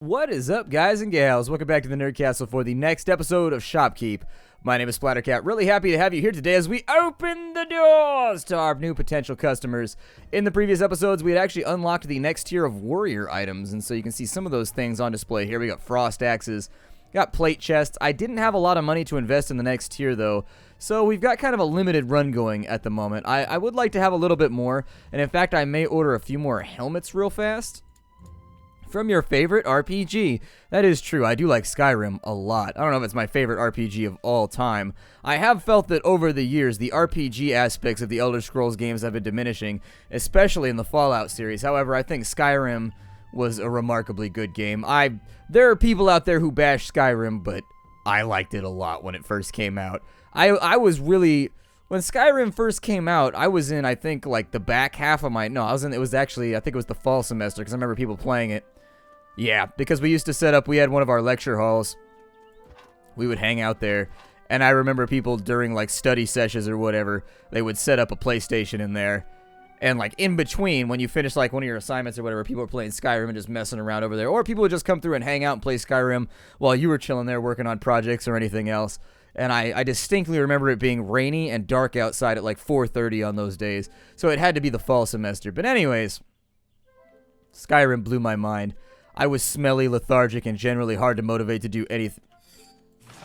What is up, guys and gals? Welcome back to the Nerd Castle for the next episode of Shopkeep. My name is Splattercat. Really happy to have you here today as we open the doors to our new potential customers. In the previous episodes, we had actually unlocked the next tier of warrior items, and so you can see some of those things on display here. We got frost axes, got plate chests. I didn't have a lot of money to invest in the next tier, though, so we've got kind of a limited run going at the moment. I would like to have a little bit more, and in fact, I may order a few more helmets real fast. From your favorite RPG. That is true. I do like Skyrim a lot. I don't know if it's my favorite RPG of all time. I have felt that over the years, the RPG aspects of the Elder Scrolls games have been diminishing, especially in the Fallout series. However, I think Skyrim was a remarkably good game. There are people out there who bash Skyrim, but I liked it a lot when it first came out. I was really... When Skyrim first came out, I was in, I think, like, the back half of my... No, I think it was the fall semester, because I remember people playing it. Yeah, because we used to set up, we had one of our lecture halls. We would hang out there, and I remember people during, like, study sessions or whatever, they would set up a PlayStation in there. And, like, in between, when you finish, like, one of your assignments or whatever, people were playing Skyrim and just messing around over there. Or people would just come through and hang out and play Skyrim while you were chilling there working on projects or anything else. And I distinctly remember it being rainy and dark outside at, like, 4:30 on those days. So it had to be the fall semester. But anyways, Skyrim blew my mind. I was smelly, lethargic, and generally hard to motivate to do anything.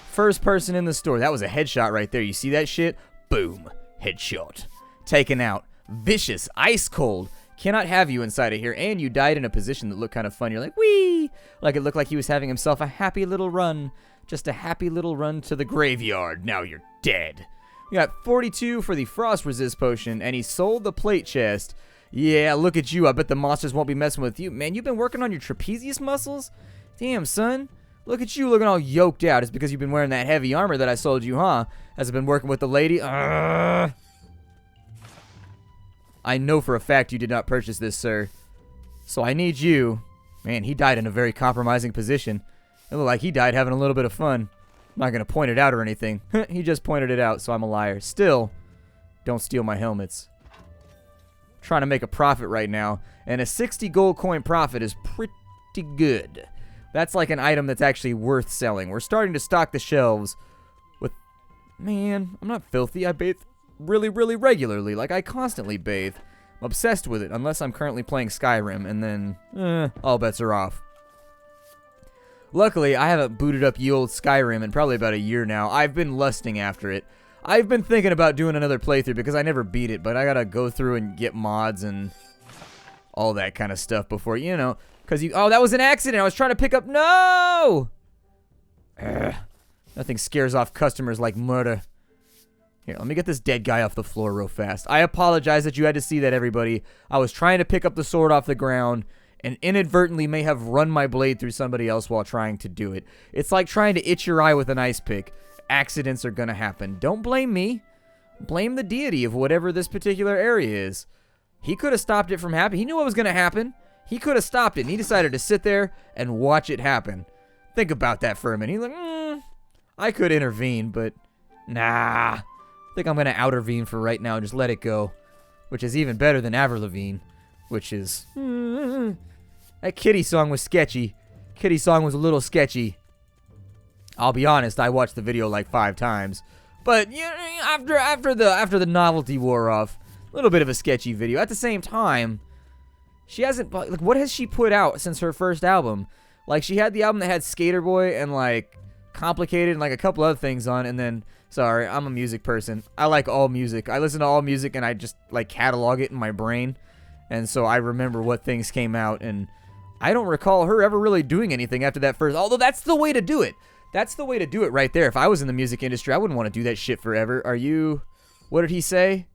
First person in the store. That was a headshot right there. You see that shit? Boom. Headshot. Taken out. Vicious. Ice cold. Cannot have you inside of here. And you died in a position that looked kind of fun. You're like, whee! Like it looked like he was having himself a happy little run. Just a happy little run to the graveyard. Now you're dead. You got 42 for the frost resist potion. And he sold the plate chest. Yeah, look at you. I bet the monsters won't be messing with you. Man, you've been working on your trapezius muscles? Damn, son. Look at you looking all yoked out. It's because you've been wearing that heavy armor that I sold you, huh? Has it been working with the lady? I know for a fact you did not purchase this, sir. So I need you. Man, he died in a very compromising position. It looked like he died having a little bit of fun. I'm not going to point it out or anything. He just pointed it out, so I'm a liar. Still, don't steal my helmets. Trying to make a profit right now, and a 60 gold coin profit is pretty good. That's like an item that's actually worth selling. We're starting to stock the shelves with... Man, I'm not filthy. I bathe really, really regularly. Like, I constantly bathe. I'm obsessed with it, unless I'm currently playing Skyrim, and then, all bets are off. Luckily, I haven't booted up ye old Skyrim in probably about a year now. I've been lusting after it. I've been thinking about doing another playthrough because I never beat it, but I gotta go through and get mods and all that kind of stuff before, you know, because oh, that was an accident. I was trying to pick up, no! Ugh. Nothing scares off customers like murder. Here, let me get this dead guy off the floor real fast. I apologize that you had to see that, everybody. I was trying to pick up the sword off the ground and inadvertently may have run my blade through somebody else while trying to do it. It's like trying to itch your eye with an ice pick. Accidents are gonna happen. Don't blame me. Blame the deity of whatever this particular area is. He could have stopped it from happening. He knew what was gonna happen. He could have stopped it, and he decided to sit there and watch it happen. Think about that for a minute. He's like, I could intervene, but nah. I think I'm gonna outervene for right now and just let it go. Which is even better than Avril which is... That Kitty song was sketchy. Kitty song was a little sketchy. I'll be honest, I watched the video like 5 times. But you know, after the novelty wore off, a little bit of a sketchy video. At the same time, she hasn't, like, what has she put out since her first album? Like, she had the album that had Skater Boy and, like, Complicated and, like, a couple other things on, and then, sorry, I'm a music person. I like all music. I listen to all music and I just, like, catalog it in my brain. And so I remember what things came out, and I don't recall her ever really doing anything after that first, although that's the way to do it. That's the way to do it right there. If I was in the music industry, I wouldn't want to do that shit forever. Are you... What did he say?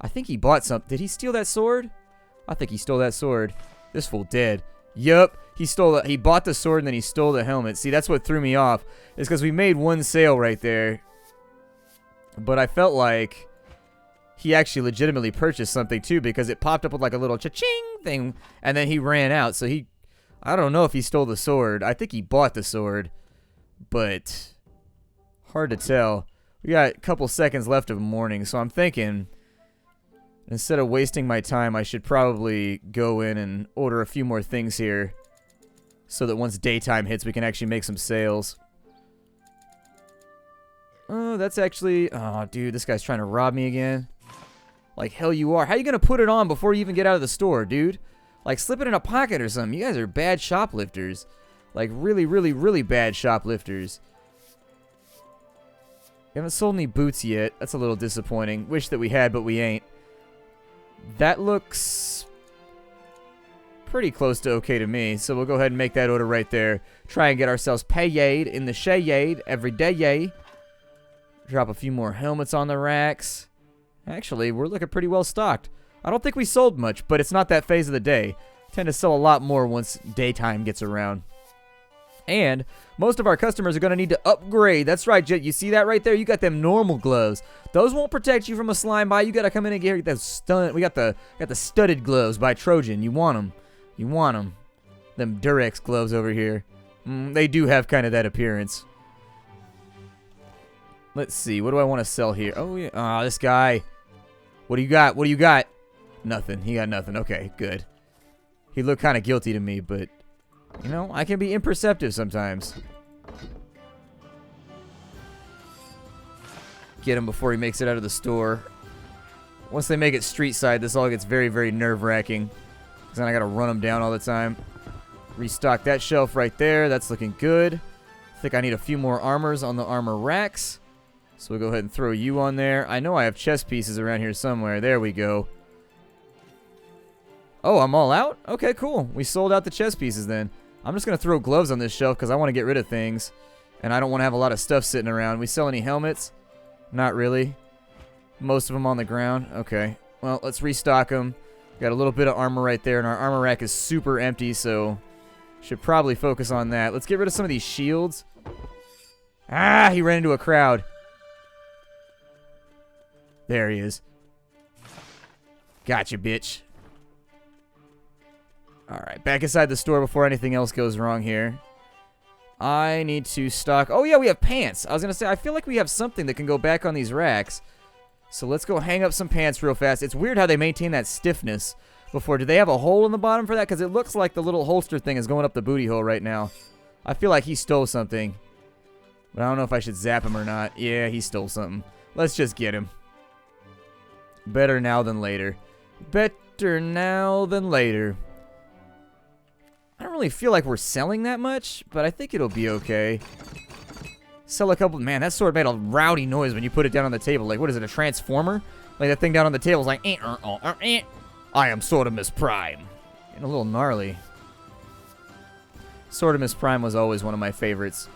I think he bought some... Did he steal that sword? I think he stole that sword. This fool dead. Yup. He stole it. He bought the sword and then he stole the helmet. See, that's what threw me off. Is because we made one sale right there. But I felt like he actually legitimately purchased something too, because it popped up with like a little cha-ching thing. And then he ran out. So he... I don't know if he stole the sword. I think he bought the sword. But hard to tell. We got a couple seconds left of morning, so I'm thinking instead of wasting my time, I should probably go in and order a few more things here so that once daytime hits, we can actually make some sales. Oh, that's actually... Oh, dude, this guy's trying to rob me again. Like, hell you are. How you going to put it on before you even get out of the store, dude? Like, slip it in a pocket or something. You guys are bad shoplifters. Like, really, really, really bad shoplifters. We haven't sold any boots yet. That's a little disappointing. Wish that we had, but we ain't. That looks pretty close to okay to me, so we'll go ahead and make that order right there. Try and get ourselves paid in the shade every day. Drop a few more helmets on the racks. Actually, we're looking pretty well stocked. I don't think we sold much, but it's not that phase of the day. Tend to sell a lot more once daytime gets around. And most of our customers are going to need to upgrade. That's right, Jet. You see that right there? You got them normal gloves. Those won't protect you from a slime bite. You got to come in and get those stun. We got the studded gloves by Trojan. You want them. You want them. Them Durex gloves over here. They do have kind of that appearance. Let's see. What do I want to sell here? Oh, yeah. Ah, this guy. What do you got? What do you got? Nothing. He got nothing. Okay, good. He looked kind of guilty to me, but, you know, I can be imperceptive sometimes. Get him before he makes it out of the store. Once they make it street side, this all gets very, very nerve-wracking. Because then I got to run them down all the time. Restock that shelf right there. That's looking good. I think I need a few more armors on the armor racks. So we'll go ahead and throw you on there. I know I have chest pieces around here somewhere. There we go. Oh, I'm all out? Okay, cool. We sold out the chest pieces then. I'm just going to throw gloves on this shelf because I want to get rid of things. And I don't want to have a lot of stuff sitting around. We sell any helmets? Not really. Most of them on the ground. Okay. Well, let's restock them. Got a little bit of armor right there, and our armor rack is super empty, so should probably focus on that. Let's get rid of some of these shields. Ah, he ran into a crowd. There he is. Gotcha, bitch. Alright, back inside the store before anything else goes wrong here. I need to stock... Oh, yeah, we have pants. I was going to say, I feel like we have something that can go back on these racks. So let's go hang up some pants real fast. It's weird how they maintain that stiffness before. Do they have a hole in the bottom for that? Because it looks like the little holster thing is going up the booty hole right now. I feel like he stole something. But I don't know if I should zap him or not. Yeah, he stole something. Let's just get him. Better now than later. Better now than later. I don't really feel like we're selling that much, but I think it'll be okay. Sell a couple... Man, that sword made a rowdy noise when you put it down on the table. Like, what is it, a transformer? Like, that thing down on the table is like... I am Sortimus Prime. And a little gnarly. Sortimus Prime was always one of my favorites.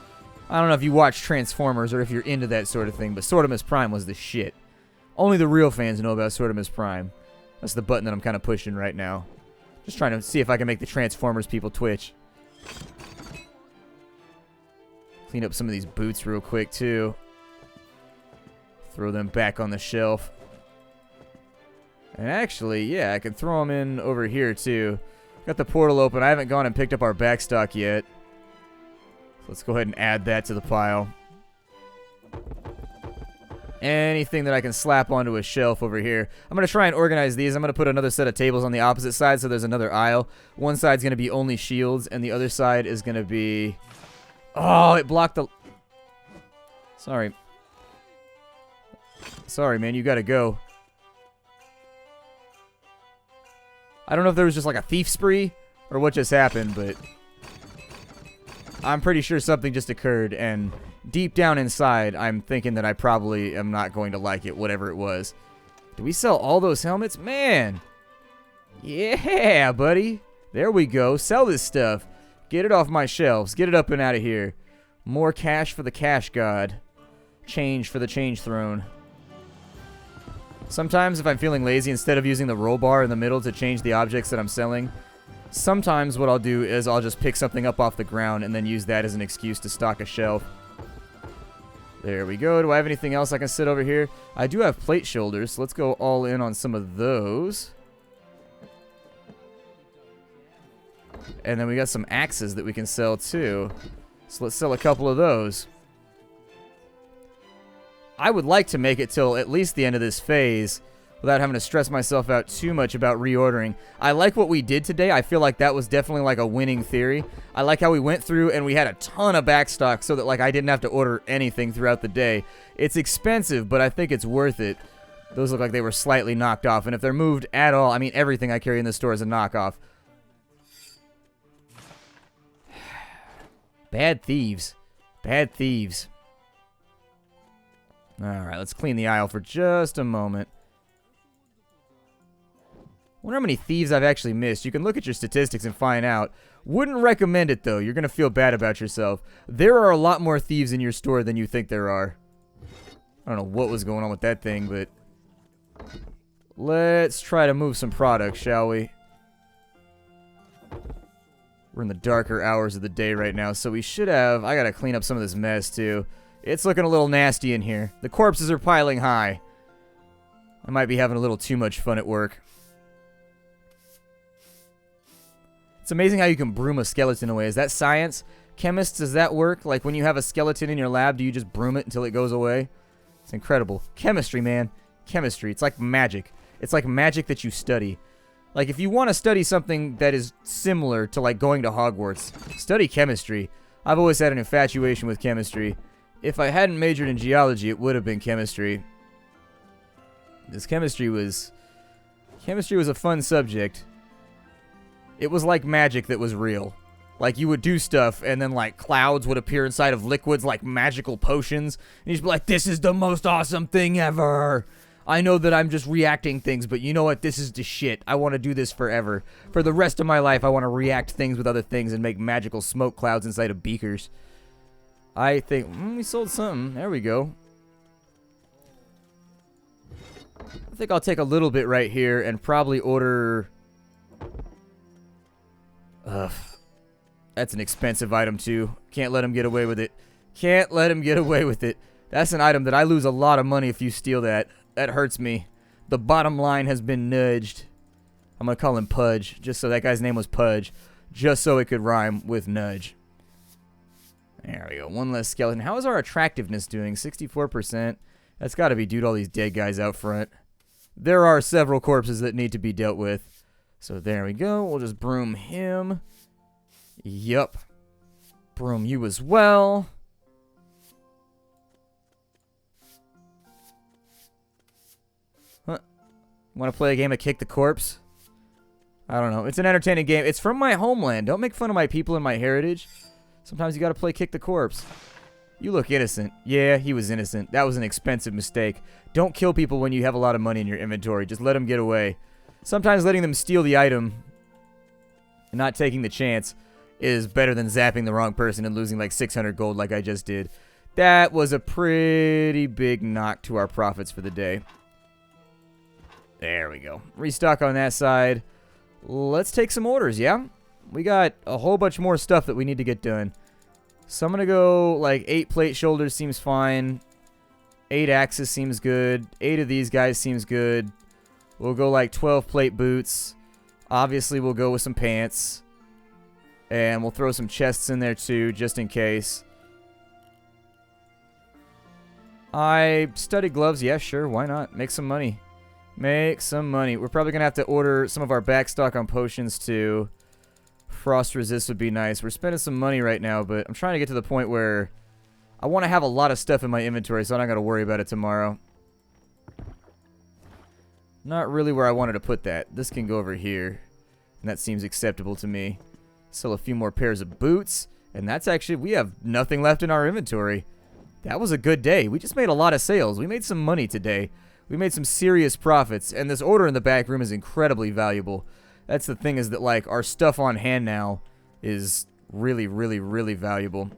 I don't know if you watch Transformers or if you're into that sort of thing, but Sortimus Prime was the shit. Only the real fans know about Sortimus Prime. That's the button that I'm kind of pushing right now. Just trying to see if I can make the Transformers people twitch. Clean up some of these boots real quick, too. Throw them back on the shelf. And actually, yeah, I can throw them in over here, too. Got the portal open. I haven't gone and picked up our backstock yet. So let's go ahead and add that to the pile. Anything that I can slap onto a shelf over here. I'm going to try and organize these. I'm going to put another set of tables on the opposite side so there's another aisle. One side's going to be only shields, and the other side is going to be... Oh, it blocked the... Sorry. Sorry, man. You got to go. I don't know if there was just like a thief spree or what just happened, but... I'm pretty sure something just occurred, and... Deep down inside, I'm thinking that I probably am not going to like it, whatever it was. Did we sell all those helmets? Man! Yeah, buddy! There we go. Sell this stuff. Get it off my shelves. Get it up and out of here. More cash for the cash god. Change for the change throne. Sometimes, if I'm feeling lazy, instead of using the roll bar in the middle to change the objects that I'm selling, sometimes what I'll do is I'll just pick something up off the ground and then use that as an excuse to stock a shelf. There we go. Do I have anything else I can sit over here? I do have plate shoulders, so let's go all in on some of those. And then we got some axes that we can sell too. So let's sell a couple of those. I would like to make it till at least the end of this phase without having to stress myself out too much about reordering. I like what we did today. I feel like that was definitely like a winning theory. I like how we went through and we had a ton of backstock so that like I didn't have to order anything throughout the day. It's expensive, but I think it's worth it. Those look like they were slightly knocked off, and if they're moved at all, I mean, everything I carry in this store is a knockoff. Bad thieves. Bad thieves. Alright, let's clean the aisle for just a moment. Wonder how many thieves I've actually missed. You can look at your statistics and find out. Wouldn't recommend it, though. You're going to feel bad about yourself. There are a lot more thieves in your store than you think there are. I don't know what was going on with that thing, but... let's try to move some products, shall we? We're in the darker hours of the day right now, so we should have... I gotta clean up some of this mess, too. It's looking a little nasty in here. The corpses are piling high. I might be having a little too much fun at work. It's amazing how you can broom a skeleton away. Is that science? Chemists, does that work? Like, when you have a skeleton in your lab, do you just broom it until it goes away? It's incredible. Chemistry, man. Chemistry. It's like magic. It's like magic that you study. Like, if you want to study something that is similar to, like, going to Hogwarts, study chemistry. I've always had an infatuation with chemistry. If I hadn't majored in geology, it would have been chemistry. This chemistry was a fun subject. It was like magic that was real. Like, you would do stuff, and then, like, clouds would appear inside of liquids like magical potions. And you'd be like, this is the most awesome thing ever. I know that I'm just reacting things, but you know what? This is the shit. I want to do this forever. For the rest of my life, I want to react things with other things and make magical smoke clouds inside of beakers. I think... we sold something. There we go. I think I'll take a little bit right here and probably order... that's an expensive item, too. Can't let him get away with it. Can't let him get away with it. That's an item that I lose a lot of money if you steal that. That hurts me. The bottom line has been nudged. I'm going to call him Pudge, just so that guy's name was Pudge. Just so it could rhyme with nudge. There we go. One less skeleton. How is our attractiveness doing? 64%. That's got to be due to all these dead guys out front. There are several corpses that need to be dealt with. So there we go. We'll just broom him. Yup. Broom you as well. Huh. Want to play a game of Kick the Corpse? I don't know. It's an entertaining game. It's from my homeland. Don't make fun of my people and my heritage. Sometimes you gotta play Kick the Corpse. You look innocent. Yeah, he was innocent. That was an expensive mistake. Don't kill people when you have a lot of money in your inventory. Just let them get away. Sometimes letting them steal the item and not taking the chance is better than zapping the wrong person and losing like 600 gold like I just did. That was a pretty big knock to our profits for the day. There we go. Restock on that side. Let's take some orders, yeah? We got a whole bunch more stuff that we need to get done. So I'm going to go like 8 plate shoulders seems fine. 8 axes seems good. 8 of these guys seems good. We'll go like 12 plate boots. Obviously, we'll go with some pants. And we'll throw some chests in there too, just in case. I studied gloves. Yeah, sure. Why not? Make some money. Make some money. We're probably going to have to order some of our backstock on potions too. Frost resist would be nice. We're spending some money right now, but I'm trying to get to the point where I want to have a lot of stuff in my inventory so I don't got to worry about it tomorrow. Not really where I wanted to put that. This can go over here, and that seems acceptable to me. Sell a few more pairs of boots, and that's actually, we have nothing left in our inventory. That was a good day. We just made a lot of sales. We made some money today. We made some serious profits, and this order in the back room is incredibly valuable. That's the thing, is that like our stuff on hand now is really, really, really valuable.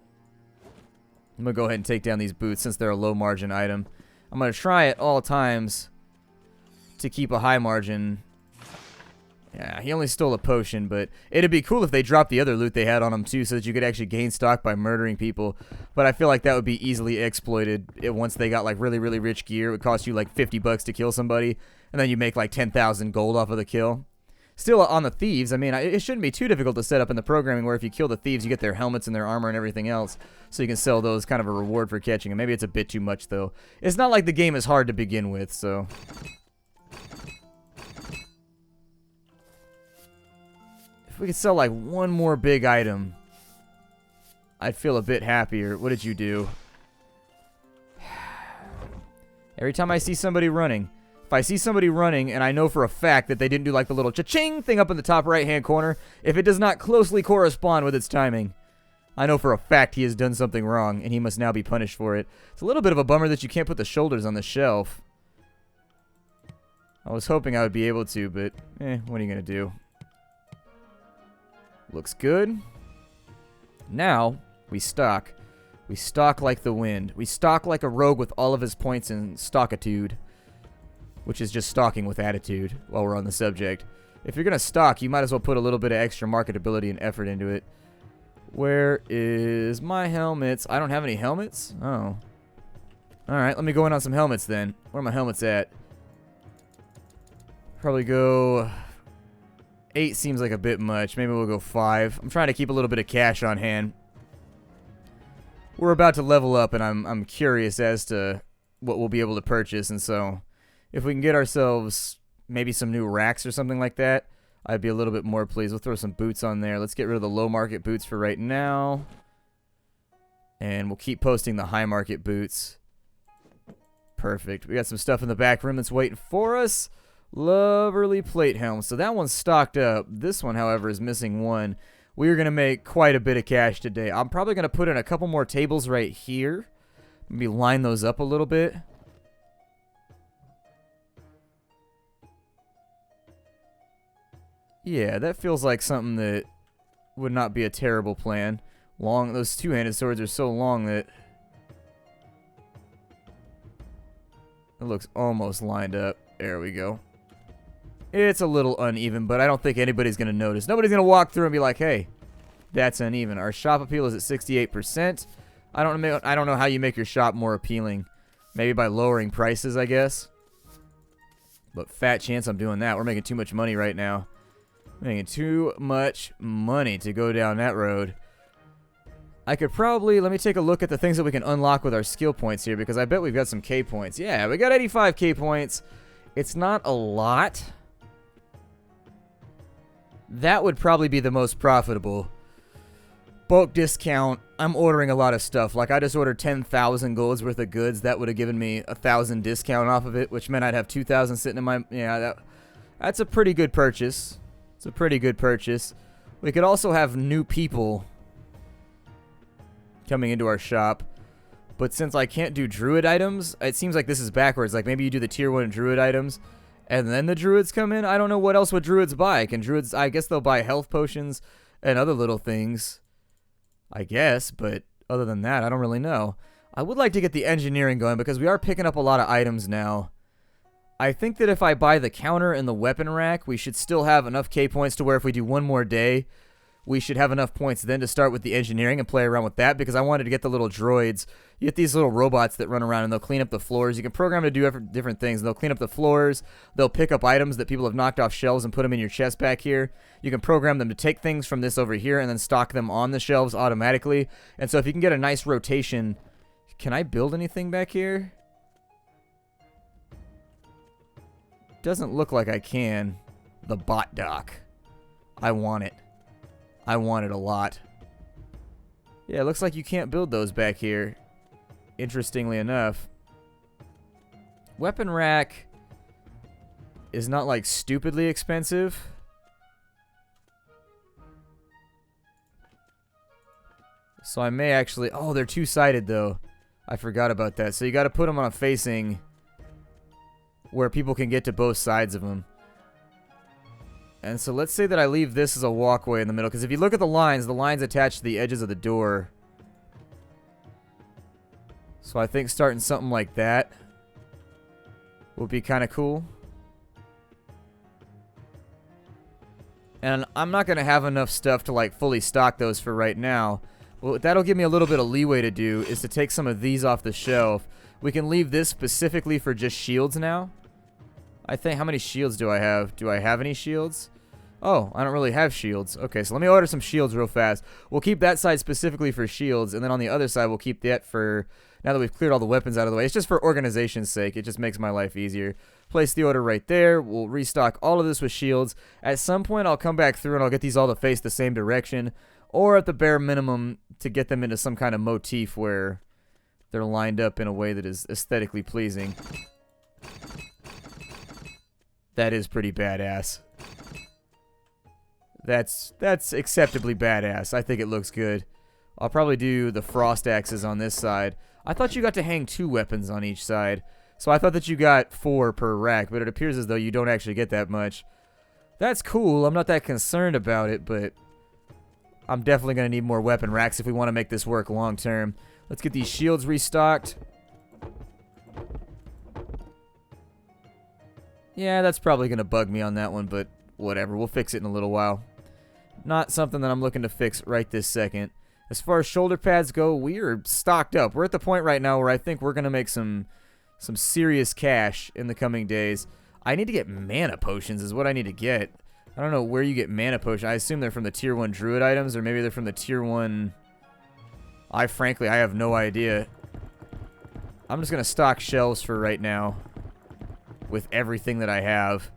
I'm going to go ahead and take down these boots since they're a low margin item. I'm going to try at all times to keep a high margin. Yeah, he only stole a potion, but it'd be cool if they dropped the other loot they had on them too so that you could actually gain stock by murdering people. But I feel like that would be easily exploited once they got like really, really rich gear. It would cost you like 50 bucks to kill somebody, and then you make like 10,000 gold off of the kill. Still, on the thieves, I mean, it shouldn't be too difficult to set up in the programming where if you kill the thieves, you get their helmets and their armor and everything else, so you can sell those kind of a reward for catching them. Maybe it's a bit too much, though. It's not like the game is hard to begin with, so... If we could sell like one more big item, I'd feel a bit happier. What did you do? Every time I see somebody running, if I see somebody running and I know for a fact that they didn't do like the little cha-ching thing up in the top right-hand corner, if it does not closely correspond with its timing, I know for a fact he has done something wrong and he must now be punished for it. It's a little bit of a bummer that you can't put the shoulders on the shelf. I was hoping I would be able to, but what are you going to do? Looks good. Now, we stock. We stock like the wind. We stock like a rogue with all of his points in stockitude. Which is just stalking with attitude, while we're on the subject. If you're going to stock, you might as well put a little bit of extra marketability and effort into it. Where is my helmets? I don't have any helmets? Oh. Alright, let me go in on some helmets then. Where are my helmets at? Probably go... 8 seems like a bit much. Maybe we'll go 5. I'm trying to keep a little bit of cash on hand. We're about to level up, and I'm curious as to what we'll be able to purchase, and so... If we can get ourselves maybe some new racks or something like that, I'd be a little bit more pleased. We'll throw some boots on there. Let's get rid of the low market boots for right now. And we'll keep posting the high market boots. Perfect. We got some stuff in the back room that's waiting for us. Lovely plate helm. So that one's stocked up. This one, however, is missing one. We are going to make quite a bit of cash today. I'm probably going to put in a couple more tables right here. Maybe line those up a little bit. Yeah, that feels like something that would not be a terrible plan. Those two-handed swords are so long that it looks almost lined up. There we go. It's a little uneven, but I don't think anybody's going to notice. Nobody's going to walk through and be like, hey, that's uneven. Our shop appeal is at 68%. I don't know how you make your shop more appealing. Maybe by lowering prices, I guess. But fat chance I'm doing that. We're making too much money right now. Making too much money to go down that road. I could probably... Let me take a look at the things that we can unlock with our skill points here, because I bet we've got some K points. Yeah, we got 85 K points. It's not a lot. That would probably be the most profitable. Bulk discount. I'm ordering a lot of stuff. Like, I just ordered 10,000 golds worth of goods. That would have given me 1,000 discount off of it, which meant I'd have 2,000 sitting in my... Yeah, that's a pretty good purchase. It's a pretty good purchase. We could also have new people coming into our shop. But since I can't do druid items, it seems like this is backwards. Like maybe you do the tier 1 druid items and then the druids come in. I don't know what else would druids buy. Can druids... I guess they'll buy health potions and other little things. I guess, but other than that, I don't really know. I would like to get the engineering going because we are picking up a lot of items now. I think that if I buy the counter and the weapon rack, we should still have enough K points to where if we do one more day, we should have enough points then to start with the engineering and play around with that, because I wanted to get the little droids. You get these little robots that run around and they'll clean up the floors. You can program to do different things. They'll clean up the floors. They'll pick up items that people have knocked off shelves and put them in your chest back here. You can program them to take things from this over here and then stock them on the shelves automatically. And so if you can get a nice rotation... Can I build anything back here? Doesn't look like I can. The bot dock. I want it. I want it a lot. Yeah, it looks like you can't build those back here. Interestingly enough. Weapon rack is not like stupidly expensive. So I may actually... Oh, they're two-sided though. I forgot about that. So you got to put them on a facing where people can get to both sides of them. And so let's say that I leave this as a walkway in the middle, because if you look at the lines attach to the edges of the door. So I think starting something like that would be kind of cool. And I'm not going to have enough stuff to like fully stock those for right now. What that'll give me a little bit of leeway to do is to take some of these off the shelf. We can leave this specifically for just shields now. I think, how many shields do I have? Do I have any shields? Oh, I don't really have shields. Okay, so let me order some shields real fast. We'll keep that side specifically for shields, and then on the other side we'll keep that for, now that we've cleared all the weapons out of the way. It's just for organization's sake. It just makes my life easier. Place the order right there. We'll restock all of this with shields. At some point, I'll come back through and I'll get these all to face the same direction. Or at the bare minimum, to get them into some kind of motif where they're lined up in a way that is aesthetically pleasing. That is pretty badass. That's acceptably badass. I think it looks good. I'll probably do the frost axes on this side. I thought you got to hang 2 weapons on each side. So I thought that you got 4 per rack, but it appears as though you don't actually get that much. That's cool. I'm not that concerned about it, but I'm definitely going to need more weapon racks if we want to make this work long term. Let's get these shields restocked. Yeah, that's probably going to bug me on that one, but whatever. We'll fix it in a little while. Not something that I'm looking to fix right this second. As far as shoulder pads go, we are stocked up. We're at the point right now where I think we're going to make some serious cash in the coming days. I need to get mana potions is what I need to get. I don't know where you get mana potions. I assume they're from the tier 1 druid items, or maybe they're from the tier 1... Frankly, I have no idea. I'm just going to stock shelves for right now with everything that I have.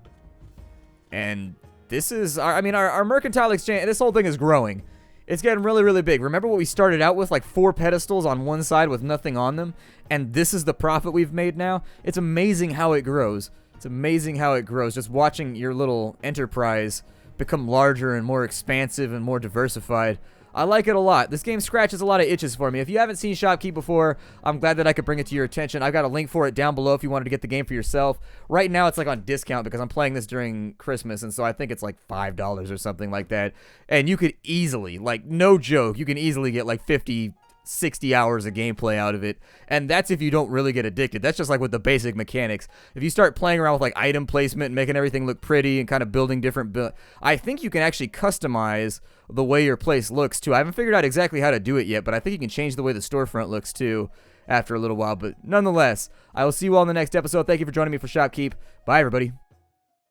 And this is... our mercantile exchange... This whole thing is growing. It's getting really, really big. Remember what we started out with? Like 4 pedestals on one side with nothing on them? And this is the profit we've made now? It's amazing how it grows. It's amazing how it grows. Just watching your little enterprise become larger and more expansive and more diversified. I like it a lot. This game scratches a lot of itches for me. If you haven't seen Shopkeep before, I'm glad that I could bring it to your attention. I've got a link for it down below if you wanted to get the game for yourself. Right now, it's like on discount because I'm playing this during Christmas, and so I think it's like $5 or something like that. And you could easily, like no joke, you can easily get like 50, 60 hours of gameplay out of it, and that's if you don't really get addicted. That's just like with the basic mechanics. If you start playing around with like item placement and making everything look pretty and kind of building different I think you can actually customize the way your place looks too. I haven't figured out exactly how to do it yet, but I think you can change the way the storefront looks too after a little while. But nonetheless, I will see you all in the next episode. Thank you for joining me for Shopkeep. Bye everybody.